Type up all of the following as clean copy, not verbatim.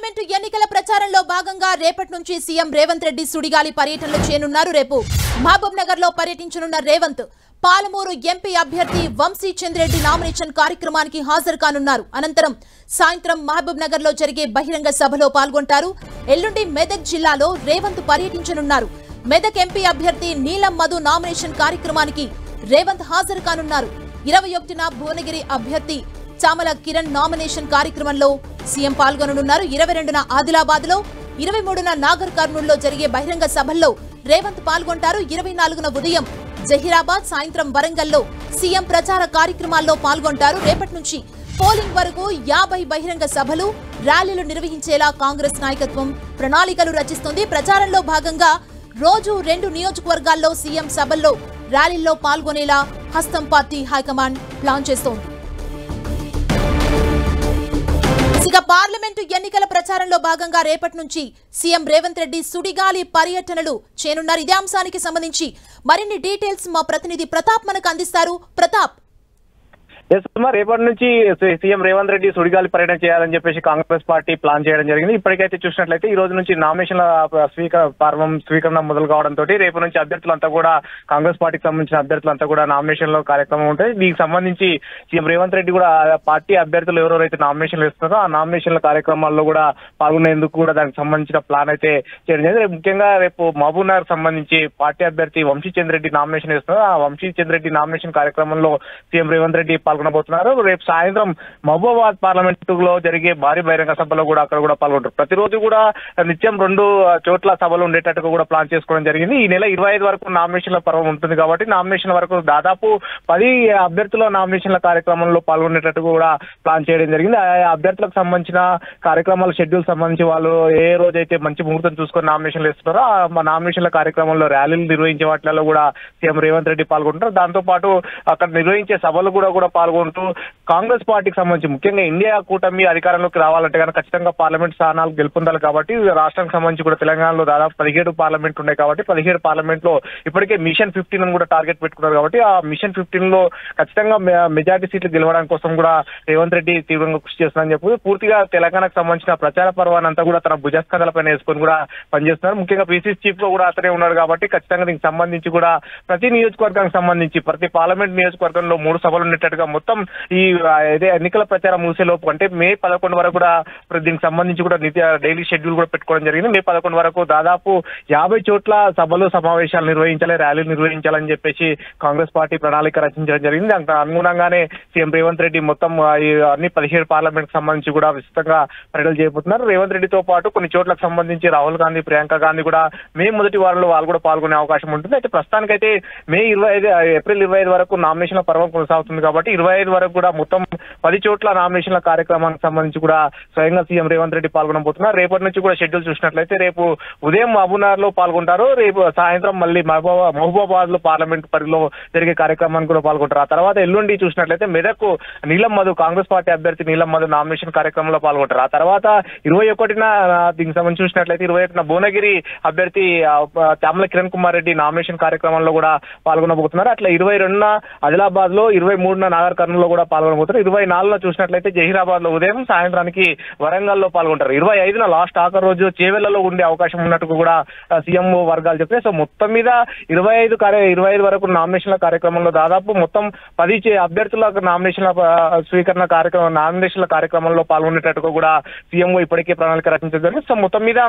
Parliament ఎన్నికల ప్రచారంలో భాగంగా రేపటి నుంచి సీఎం రేవంత్ రెడ్డి సుడిగాలి పర్యటనలో చేరున్నారు. రేపు మహబూబ్ నగర్ లో పర్యటించనున్న రేవంత్ పాలమూరు ఎంపీ అభ్యర్థి వంశీ చంద్రెడ్డి నామినేషన్ కార్యక్రమానికి హాజరు కానున్నారు. అనంతరం సాయంత్రం మహబూబ్ నగర్ లో జరిగే బహిరంగ సభలో పాల్గొంటారు. ఎల్లుండి మెదక్ జిల్లాలో రేవంత్ పర్యటించనున్నారు. మెదక్ ఎంపీ అభ్యర్థి నీలం మధు నామినేషన్ కార్యక్రమానికి రేవంత్ హాజరు కానున్నారు. 21న భువనగిరి అభ్యర్థి చామల కిరణ్ నామినేషన్ కార్యక్రమంలో సీఎం పాల్గొననున్నారు. 22న ఆదిలాబాద్ లో, 23న నాగర్ కర్నూల్ లో జరిగే బహిరంగ సభల్లో రేవంత్ పాల్గొంటారు. 24న ఉదయం జహీరాబాద్, సాయంత్రం వరంగల్లో సీఎం ప్రచార కార్యక్రమాల్లో పాల్గొంటారు. రేపటి నుంచి పోలింగ్ వరకు 50 బహిరంగ సభలు, ర్యాలీలు నిర్వహించేలా కాంగ్రెస్ నాయకత్వం ప్రణాళికలు రచిస్తుంది. ప్రచారంలో భాగంగా రోజు 2 నియోజకవర్గాల్లో సీఎం సభల్లో, ర్యాలీల్లో పాల్గొనేలా హస్తం పార్టీ హైకమాండ్ ప్లాన్ చేస్తోంది. ఇక పార్లమెంటు ఎన్నికల ప్రచారంలో భాగంగా రేపటి నుంచి సీఎం రేవంత్ రెడ్డి సుడిగాలి పర్యటనలు చేయనున్నారు. ఇదే అంశానికి సంబంధించి మరిన్ని డీటెయిల్స్ మా ప్రతినిధి ప్రతాప్ మనకు అందిస్తారు. ప్రతాప్, రేపటి నుంచి సీఎం రేవంత్ రెడ్డి సుడిగాలి పర్యటన చేయాలని చెప్పేసి కాంగ్రెస్ పార్టీ ప్లాన్ చేయడం జరిగింది. ఇప్పటికైతే చూసినట్లయితే ఈ రోజు నుంచి నామినేషన్ల స్వీకరణ మొదలు కావడంతో రేపు నుంచి అభ్యర్థులంతా కూడా కాంగ్రెస్ పార్టీకి సంబంధించిన అభ్యర్థులంతా కూడా నామినేషన్ల కార్యక్రమం ఉంటుంది. దీనికి సంబంధించి సీఎం రేవంత్ రెడ్డి కూడా పార్టీ అభ్యర్థులు ఎవరెవరైతే నామినేషన్లు ఇస్తున్నారో ఆ నామినేషన్ల కార్యక్రమాల్లో కూడా పాల్గొనేందుకు కూడా దానికి సంబంధించిన ప్లాన్ అయితే చేయడం జరిగింది. ముఖ్యంగా రేపు మహబూబ్ నగర్ సంబంధించి పార్టీ అభ్యర్థి వంశీ చంద్రెడ్డి నామినేషన్ ఇస్తున్నారు. ఆ వంశీ చంద్రెడ్డి నామినేషన్ కార్యక్రమంలో సీఎం రేవంత్ రెడ్డి పాల్గొనబోతున్నారు. రేపు సాయంత్రం మహబూబాబాద్ పార్లమెంటులో జరిగే భారీ బహిరంగ సభలో కూడా అక్కడ కూడా పాల్గొంటారు. ప్రతిరోజు కూడా నిత్యం 2 చోట్ల సభలు ఉండేటట్టుగా కూడా ప్లాన్ చేసుకోవడం జరిగింది. ఈ నెల 25 వరకు నామినేషన్ల పర్వం ఉంటుంది కాబట్టి నామినేషన్ వరకు దాదాపు 10 అభ్యర్థుల నామినేషన్ల కార్యక్రమంలో పాల్గొనేటట్టుగా కూడా ప్లాన్ చేయడం జరిగింది. ఆ అభ్యర్థులకు సంబంధించిన కార్యక్రమాల షెడ్యూల్ సంబంధించి వాళ్ళు ఏ రోజైతే మంచి ముహూర్తం చూసుకొని నామినేషన్లు ఇస్తున్నారో ఆ నామినేషన్ల కార్యక్రమంలో ర్యాలీలు నిర్వహించే వాటిలో కూడా సీఎం రేవంత్ రెడ్డి పాల్గొంటారు. దాంతో పాటు అక్కడ నిర్వహించే సభలు కూడా పాల్గొంటూ కాంగ్రెస్ పార్టీకి సంబంధించి ముఖ్యంగా ఇండియా కూటమి అధికారంలోకి రావాలంటే కనుక ఖచ్చితంగా పార్లమెంట్ స్థానాలు గెలుపొందాలి కాబట్టి రాష్ట్రానికి సంబంధించి కూడా తెలంగాణలో దాదాపు 17 పార్లమెంట్ ఉన్నాయి కాబట్టి 17 పార్లమెంట్ లో ఇప్పటికే మిషన్ 15 కూడా టార్గెట్ పెట్టుకున్నారు కాబట్టి ఆ మిషన్ 15 లో ఖచ్చితంగా మెజార్టీ సీట్లు గెలవడానికి కోసం కూడా రేవంత్ రెడ్డి తీవ్రంగా కృషి చేస్తున్నారని చెప్పి పూర్తిగా తెలంగాణకు సంబంధించిన ప్రచార పర్వాన్ని అంతా కూడా తన భుజస్కంధాలపైన వేసుకొని కూడా పనిచేస్తున్నారు. ముఖ్యంగా పీసీసీ చీఫ్ గా కూడా అతనే ఉన్నాడు కాబట్టి ఖచ్చితంగా దీనికి సంబంధించి కూడా ప్రతి నియోజకవర్గానికి సంబంధించి ప్రతి పార్లమెంట్ నియోజకవర్గంలో 3 సభలు ఉండేటట్టుగా మొత్తం ఈ ఎన్నికల ప్రచారం ముగిసేలోపు అంటే మే 11 వరకు కూడా దీనికి సంబంధించి కూడా డైలీ షెడ్యూల్ కూడా పెట్టుకోవడం జరిగింది. మే 11 వరకు దాదాపు 50 చోట్ల సభలు సమావేశాలు నిర్వహించాలి, ర్యాలీలు నిర్వహించాలని చెప్పేసి కాంగ్రెస్ పార్టీ ప్రణాళిక రచించడం జరిగింది. దానికి అనుగుణంగానే సీఎం రేవంత్ రెడ్డి మొత్తం అన్ని 17 పార్లమెంట్ సంబంధించి కూడా విస్తృతంగా పర్యటనలు చేయబోతున్నారు. రేవంత్ రెడ్డితో పాటు కొన్ని చోట్లకు సంబంధించి రాహుల్ గాంధీ, ప్రియాంక గాంధీ కూడా మే మొదటి వారంలో వాళ్ళు కూడా పాల్గొనే అవకాశం ఉంటుంది. అయితే ప్రస్తుతానికైతే ఏప్రిల్ 25 వరకు నామినేషన్ల పర్వం కొనసాగుతుంది కాబట్టి 25 వరకు కూడా మొత్తం 10 చోట్ల నామినేషన్ల కార్యక్రమానికి సంబంధించి కూడా స్వయంగా సీఎం రేవంత్ రెడ్డి పాల్గొనబోతున్నారు. రేపటి నుంచి కూడా షెడ్యూల్ చూసినట్లయితే రేపు ఉదయం మహబూబ్నగర్ లో పాల్గొంటారు. రేపు సాయంత్రం మళ్ళీ మహబూబాబాద్ లో పార్లమెంట్ పరిధిలో జరిగే కార్యక్రమానికి కూడా పాల్గొంటారు. ఆ తర్వాత ఎల్లుండి చూసినట్లయితే మెదక్ నీలం మధు కాంగ్రెస్ పార్టీ అభ్యర్థి నీలం మధు నామినేషన్ కార్యక్రమంలో పాల్గొంటారు. ఆ తర్వాత 21న దీనికి సంబంధించి చూసినట్లయితే 21న భువనగిరి అభ్యర్థి చామల కిరణ్ కుమార్ రెడ్డి నామినేషన్ కార్యక్రమంలో కూడా పాల్గొనబోతున్నారు. అట్లా 22న ఆదిలాబాద్ లో, 23న నాగర్ కర్నూల్ లో కూడా పాల్గొనబోతారు. 24లో చూసినట్లయితే జహీరాబాద్ లో ఉదయం, సాయంత్రానికి వరంగల్లో పాల్గొంటారు. 25న లాస్ట్ ఆఖరి రోజు చేవెళ్లలో ఉండే అవకాశం ఉన్నట్టు కూడా సీఎం వర్గాలు చెప్పాయి. సో మొత్తం మీద 25 వరకు నామినేషన్ల కార్యక్రమంలో దాదాపు మొత్తం 10 అభ్యర్థుల నామినేషన్ల కార్యక్రమంలో పాల్గొనేటట్టుగా కూడా సీఎం ఇప్పటికే ప్రణాళిక రచించడం జరిగింది. సో మొత్తం మీద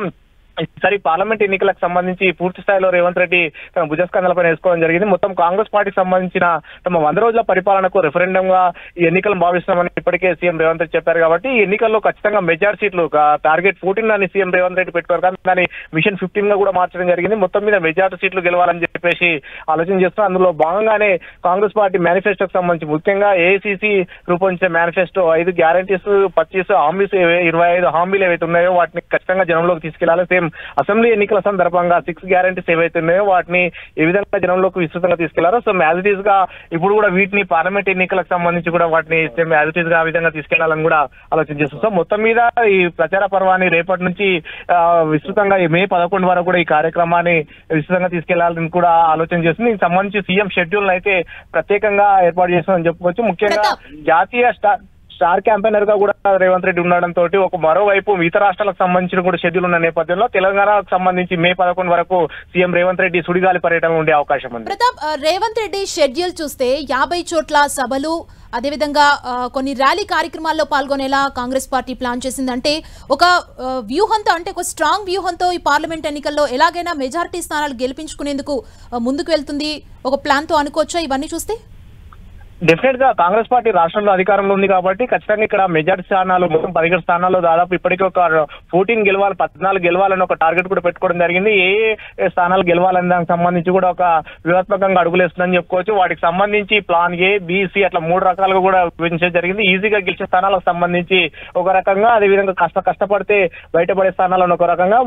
ఈసారి పార్లమెంట్ ఎన్నికలకు సంబంధించి పూర్తి స్థాయిలో రేవంత్ రెడ్డి తన భుజస్కంధాలపై వేసుకోవడం జరిగింది. మొత్తం కాంగ్రెస్ పార్టీకి సంబంధించిన తమ 100 రోజుల పరిపాలనకు రెఫరెండం గా ఈ ఎన్నికలను భావిస్తామని ఇప్పటికే సీఎం రేవంత్ రెడ్డి చెప్పారు కాబట్టి ఈ ఎన్నికల్లో ఖచ్చితంగా మెజార్ సీట్లు టార్గెట్ 14 అని సీఎం రేవంత్ రెడ్డి పెట్టుకోరు కానీ దాన్ని మిషన్ 15 గా కూడా మార్చడం జరిగింది. మొత్తం మీద మెజార్టీ సీట్లు గెలవాలని చెప్పేసి ఆలోచన చేస్తున్నారు. అందులో భాగంగానే కాంగ్రెస్ పార్టీ మేనిఫెస్టోకి సంబంధించి ముఖ్యంగా ఏఐసీసీ రూపొందించిన మేనిఫెస్టో 5 గ్యారంటీస్, 25 హామీస్, 25 హామీలు ఏవైతే ఉన్నాయో వాటిని ఖచ్చితంగా జనంలోకి తీసుకెళ్లాలి. సేమ్ అసెంబ్లీ ఎన్నికల సందర్భంగా 6 గ్యారంటీస్ ఏవైతే ఉన్నాయో వాటిని ఏ విధంగా జనంలోకి విస్తృతంగా తీసుకెళ్లారో సో యాజ్ ఇట్ ఈస్ గా ఇప్పుడు కూడా వీటిని పార్లమెంట్ ఎన్నికలకు సంబంధించి కూడా వాటిని యాజ్ ఇట్ ఈస్ గా ఆ విధంగా తీసుకెళ్లాలని కూడా ఆలోచన చేస్తారు. సో మొత్తం మీద ఈ ప్రచార పర్వాన్ని రేపటి నుంచి విస్తృతంగా మే 11 వరకు కూడా ఈ కార్యక్రమాన్ని విస్తృతంగా తీసుకెళ్లాలని కూడా ఆలోచన చేస్తుంది. దీనికి సంబంధించి సీఎం షెడ్యూల్ అయితే ప్రత్యేకంగా ఏర్పాటు చేస్తుందని చెప్పుకోవచ్చు. ముఖ్యంగా జాతీయ స్టార్ క్యాంపెయినర్ గా కూడా రేవంత్ రెడ్డి ఉండడంతో మరోవైపు ఇతర రాష్ట్రాలకు సంబంధించిన కూడా షెడ్యూల్ ఉన్న నేపథ్యంలో తెలంగాణకు సంబంధించి మే 11 వరకు సీఎం రేవంత్ రెడ్డి సుడిగాలి పర్యటన ఉండే అవకాశం ఉంది. ప్రతాప్, రేవంత్ రెడ్డి షెడ్యూల్ చూస్తే 50 చోట్ల సభలు, అదేవిధంగా కొన్ని ర్యాలీ కార్యక్రమాల్లో పాల్గొనేలా కాంగ్రెస్ పార్టీ ప్లాన్ చేసిందంటే ఒక వ్యూహంతో, అంటే ఒక స్ట్రాంగ్ వ్యూహంతో ఈ పార్లమెంట్ ఎన్నికల్లో ఎలాగైనా మెజారిటీ స్థానాలు గెలిపించుకునేందుకు ముందుకు వెళ్తుంది ఒక ప్లాన్ తో అనుకోవచ్చా ఇవన్నీ చూస్తే? డెఫినెట్ గా కాంగ్రెస్ పార్టీ రాష్ట్రంలో అధికారంలో ఉంది కాబట్టి ఖచ్చితంగా ఇక్కడ మెజార్టీ స్థానాలు మొత్తం 17 స్థానాల్లో దాదాపు ఇప్పటికీ ఒక 14 గెలవాలి, 14 గెలవాలని ఒక టార్గెట్ కూడా పెట్టుకోవడం జరిగింది. ఏ స్థానాలు గెలవాలని దానికి సంబంధించి కూడా ఒక వ్యూహాత్మకంగా అడుగులేస్తుందని చెప్పుకోవచ్చు. వాటికి సంబంధించి ప్లాన్ ఏ, బి, సి అట్లా 3 రకాలుగా కూడా విభజించడం జరిగింది. ఈజీగా గెలిచే స్థానాలకు సంబంధించి ఒక రకంగా, అదేవిధంగా కష్టపడితే బయటపడే స్థానాలను ఒక రకంగా,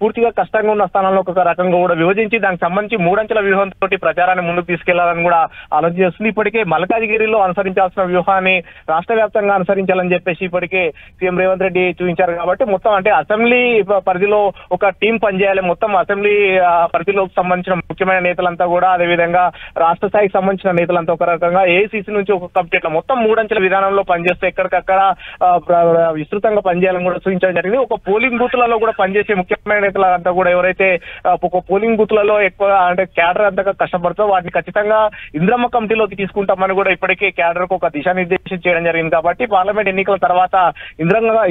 పూర్తిగా కష్టంగా ఉన్న స్థానాలను ఒక రకంగా కూడా విభజించి దానికి సంబంధించి 3 అంచెల వ్యూహంతో ప్రచారాన్ని ముందుకు తీసుకెళ్లాలని కూడా ఆలోచన చేస్తుంది. ఇప్పటికే మల్కాజిగిరిలో అనుసరించాల్సిన వ్యూహాన్ని రాష్ట్ర వ్యాప్తంగా అనుసరించాలని చెప్పేసి ఇప్పటికే సీఎం రేవంత్ రెడ్డి చూపించారు. కాబట్టి మొత్తం అంటే అసెంబ్లీ పరిధిలో ఒక టీం పనిచేయాలి. మొత్తం అసెంబ్లీ పరిధిలోకి సంబంధించిన ముఖ్యమైన నేతలంతా కూడా, అదేవిధంగా రాష్ట్ర స్థాయికి సంబంధించిన నేతలంతా ఒక రకంగా, ఏఐసీసీ నుంచి ఒక కమిటీ ఇట్లా మొత్తం 3 అంచెల విధానంలో పనిచేస్తే ఎక్కడికక్కడ విస్తృతంగా పనిచేయాలని కూడా సూచించడం జరిగింది. ఒక పోలింగ్ బూత్లలో కూడా పనిచేసే ముఖ్యమైన నేతలంతా కూడా ఎవరైతే ఒక పోలింగ్ బూత్లలో ఎక్కువ అంటే క్యాడర్ అంతగా కష్టపడుతుందో వాటిని ఖచ్చితంగా ఇంద్రమ్మ కమిటీలోకి తీసుకుంటాం అని కూడా ఇప్పటికే క్యాడర్ కు ఒక దిశానిర్దేశం చేయడం జరిగింది. కాబట్టి పార్లమెంట్ ఎన్నికల తర్వాత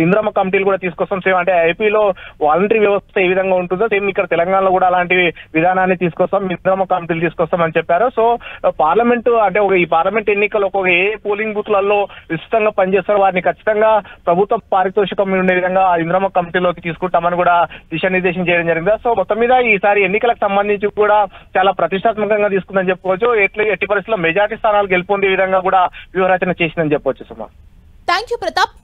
ఇంద్రమ్మ కమిటీలు కూడా తీసుకొస్తాం. సేమ్ అంటే ఏపీలో వాలంటరీ వ్యవస్థ ఏ విధంగా ఉంటుందో సేమ్ ఇక్కడ తెలంగాణలో కూడా అలాంటి విధానాన్ని తీసుకొస్తాం, ఇంద్రమ్మ కమిటీలు తీసుకొస్తాం అని చెప్పారు. సో పార్లమెంట్ అంటే ఈ పార్లమెంట్ ఎన్నికలు ఒక ఏ పోలింగ్ బూత్లలో విస్తృతంగా పనిచేస్తారో వారిని ఖచ్చితంగా ప్రభుత్వ పారితోషికం ఉండే విధంగా ఇంద్రమ్మ కమిటీలోకి తీసుకుంటామని కూడా దిశానిర్దేశం చేయడం జరిగింది. సో మొత్తం మీద ఈసారి ఎన్నికలకు సంబంధించి కూడా చాలా ప్రతిష్టాత్మకంగా తీసుకుందని చెప్పుకోవచ్చు. ఎట్టి పరిస్థితుల్లో మెజార్టీ స్థానాలు గెలుపొందే విధంగా కూడా వ్యూహరచన చేసిందని చెప్పొచ్చు. సుమా, థ్యాంక్ యూ ప్రతాప్.